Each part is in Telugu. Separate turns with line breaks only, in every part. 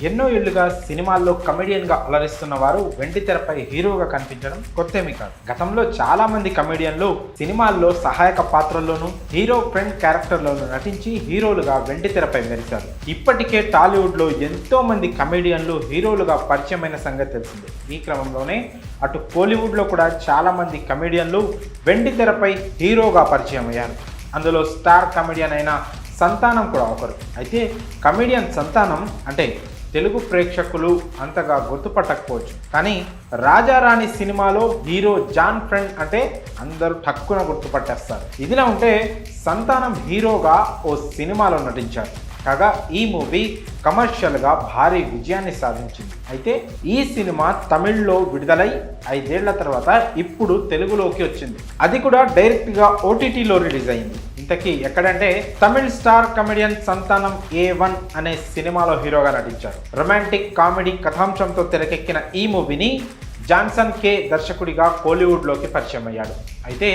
ఎన్నో ఏళ్లుగా సినిమాల్లో కమెడియన్ గా అలరిస్తున్న వారు వెండి తెరపై హీరోగా కనిపించడం కొత్తేమీ కాదు. గతంలో చాలా మంది కమెడియన్లు సినిమాల్లో సహాయక పాత్రల్లోనూ హీరో ఫ్రెండ్ క్యారెక్టర్లోనూ నటించి హీరోలుగా వెండి తెరపై మెరిశారు. ఇప్పటికే టాలీవుడ్ లో ఎంతో మంది కమెడియన్లు హీరోలుగా పరిచయమైన సంగతి తెలిసిందే. ఈ క్రమంలోనే అటు కోలీవుడ్ లో కూడా చాలా మంది కమెడియన్లు వెండి తెరపై హీరోగా పరిచయం అయ్యారు. అందులో స్టార్ కమెడియన్ అయిన సంతానం కూడా ఒకరు. అయితే కమెడియన్ సంతానం అంటే తెలుగు ప్రేక్షకులు అంతగా గుర్తుపట్టకపోవచ్చు, కానీ రాజారాణి సినిమాలో హీరో జాన్ ఫ్రెండ్ అంటే అందరూ టక్కున గుర్తుపట్టేస్తారు. ఇదిలా ఉంటే సంతానం హీరోగా ఓ సినిమాలో నటించారు. కాగా ఈ మూవీ కమర్షియల్గా భారీ విజయాన్ని సాధించింది. అయితే ఈ సినిమా తమిళ్లో విడుదలై 5 ఏళ్ల తర్వాత ఇప్పుడు తెలుగులోకి వచ్చింది. అది కూడా డైరెక్ట్గా ఓటీటీలో రిలీజ్ అయింది. ఇంతకీ ఎక్కడంటే తమిళ్ స్టార్ కమెడియన్ సంతానం A1 అనే సినిమాలో హీరోగా నటించారు. రొమాంటిక్ కామెడీ కథాంశంతో తెరకెక్కిన ఈ మూవీని జాన్సన్ కే దర్శకుడిగా కోలీవుడ్లోకి పరిచయం అయ్యాడు. అయితే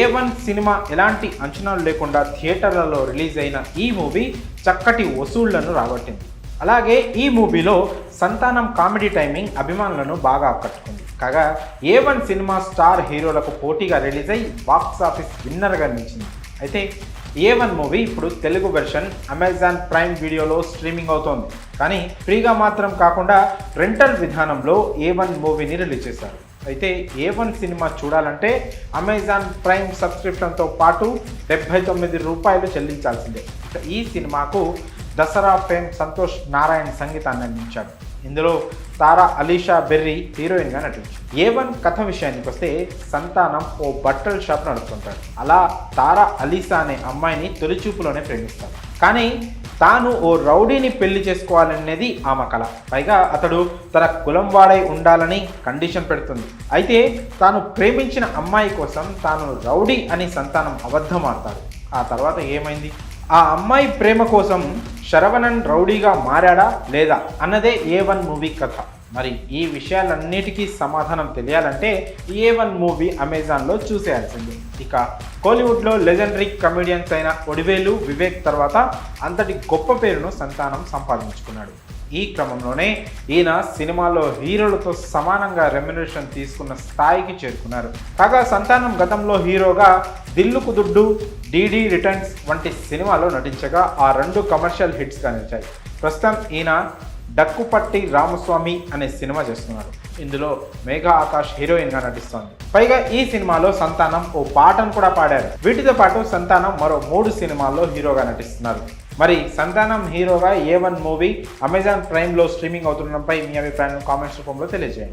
A1 సినిమా ఎలాంటి అంచనాలు లేకుండా థియేటర్లలో రిలీజ్ అయిన ఈ మూవీ చక్కటి వసూళ్లను రాబట్టింది. అలాగే ఈ మూవీలో సంతానం కామెడీ టైమింగ్ అభిమానులను బాగా ఆకట్టుకుంది. కాగా A1 సినిమా స్టార్ హీరోలకు పోటీగా రిలీజ్ అయి బాక్స్ ఆఫీస్ విన్నర్గా నిలిచింది. అయితే A1 మూవీ ఇప్పుడు తెలుగు వెర్షన్ అమెజాన్ ప్రైమ్ వీడియోలో స్ట్రీమింగ్ అవుతోంది. కానీ ఫ్రీగా మాత్రం కాకుండా రెంటల్ విధానంలో A1 మూవీని రిలీజ్ చేశారు. అయితే A1 సినిమా చూడాలంటే అమెజాన్ ప్రైమ్ సబ్స్క్రిప్షన్తో పాటు ₹79 చెల్లించాల్సిందే. ఈ సినిమాకు దసరా ఫేమ్ సంతోష్ నారాయణ్ సంగీతాన్ని అందించాడు. ఇందులో తారా అలీషా బెర్రీ హీరోయిన్గా నటించారు. A1 కథ విషయానికి వస్తే సంతానం ఓ బట్టల షాప్ నడుపుతుంటాడు. అలా తారా అలీషా అనే అమ్మాయిని తొలిచూపులోనే ప్రేమిస్తాడు. కానీ తాను ఓ రౌడీని పెళ్లి చేసుకోవాలనేది ఆమె కల. పైగా అతడు తన కులం వాడై ఉండాలని కండిషన్ పెడుతుంది. అయితే తాను ప్రేమించిన అమ్మాయి కోసం తాను రౌడీ అని సంతానం అబద్ధం ఆడతాడు. ఆ తర్వాత ఏమైంది? ఆ అమ్మాయి ప్రేమ కోసం శరవణన్ రౌడీగా మారాడా లేదా అన్నదే A1 మూవీ కథ. మరి ఈ విషయాలన్నిటికీ సమాధానం తెలియాలంటే A1 మూవీ అమెజాన్లో చూసేయాల్సిందే. ఇక కోలీవుడ్లో లెజెండరీ కమెడియన్స్ అయిన ఒడివేలు వివేక్ తర్వాత అంతటి గొప్ప పేరును సంతానం సంపాదించుకున్నాడు. ఈ క్రమంలోనే ఈయన సినిమాలో హీరోలతో సమానంగా రెమ్యునరేషన్ తీసుకున్న స్థాయికి చేరుకున్నారు. కాగా సంతానం గతంలో హీరోగా దిల్లుకు దుడ్డు, DD రిటర్న్స్ వంటి సినిమాలో నటించగా ఆ 2 కమర్షియల్ హిట్స్గా నిలిచాయి. ప్రస్తుతం ఈయన డక్కుపట్టి రామస్వామి అనే సినిమా చేస్తున్నారు. ఇందులో మేఘా ఆకాష్ హీరోయిన్గా నటిస్తోంది. పైగా ఈ సినిమాలో సంతానం ఓ పాటను కూడా పాడారు. వీటితో పాటు సంతానం మరో 3 సినిమాల్లో హీరోగా నటిస్తున్నారు. మరి సంతానం హీరోగా A1 మూవీ అమెజాన్ ప్రైమ్లో స్ట్రీమింగ్ అవుతుండడంపై మీ అభిప్రాయాలను కామెంట్స్ రూపంలో తెలియజేయండి.